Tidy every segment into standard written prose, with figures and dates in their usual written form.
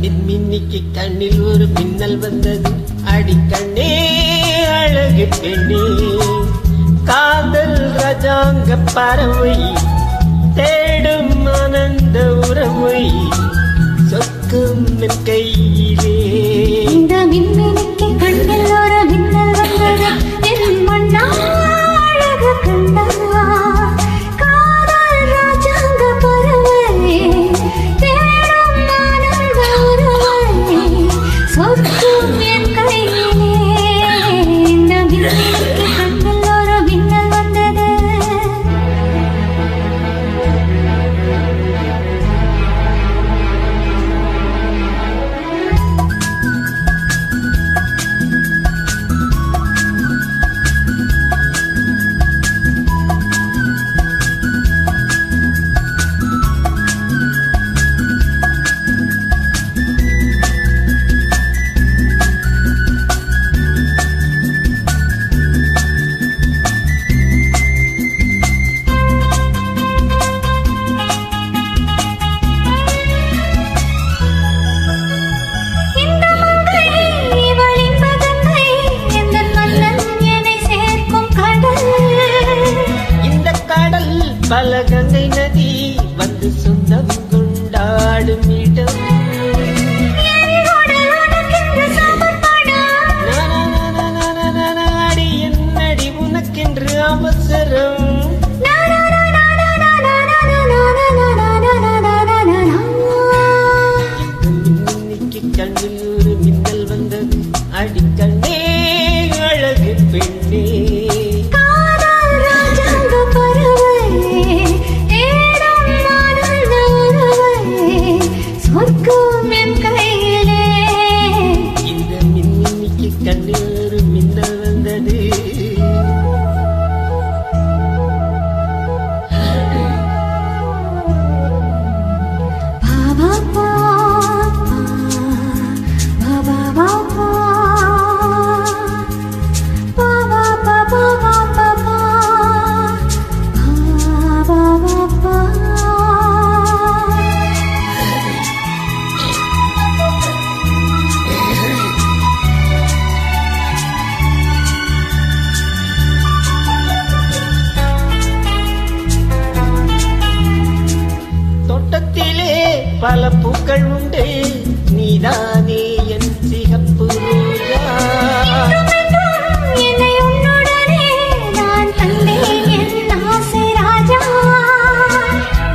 மின்மின்னிக்கு கண்ணில் ஒரு மின்னல் வந்தது. அடிக்கண்ணே அழகு பெண்ணே, காதல் ராஜாங்க பறவை தேடும் ஆனந்த உறவை சொக்கும் என் கையிலே. இந்த மின்மினிக்கு கண்ணில் ஒரு மின்னல் வந்தது. என் மண்ணா அழகு கண்டா, காதல் ராஜாங்க பறவை தேடும் ஆனந்த உறவை சொக்கும் என் கையிலே. இந்த மின்மினிக்கு கண்ணில் ஒரு மின்னல் வந்தது. பல கங்கை நதி வந்து சொந்தம் கொண்டாடும் இடம். அடி என்னடி உனக்கென்று அவசரம். இன்னைக்கு கண்ணில் ஒரு மின்னல் வந்தது. அடிக்கண்ணே அழகு பெண்ணே, கண்ணில் ஒரு மின்னல் வந்தது. தோட்டத்திலே பல பூக்கள் உண்டு, நீதானே என் சிகப்பு ரோஜா.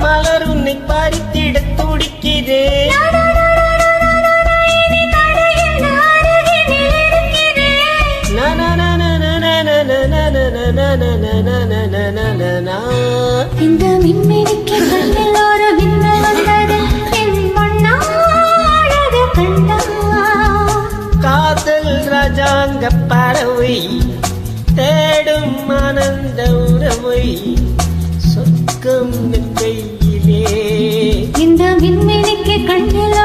மலர் உன்னை பறித்திட துடிக்கிறே. இந்த மின்மினிக்கு கண்ணில் ஒரு மின்னல் வந்தது. என் மண்ணா அழகு கண்டா, காதல் ராஜாங்க பறவை தேடும் ஆனந்த உறவை சொர்க்கம் என் கையிலே. இந்த மின்மினிக்கு கண்ணில்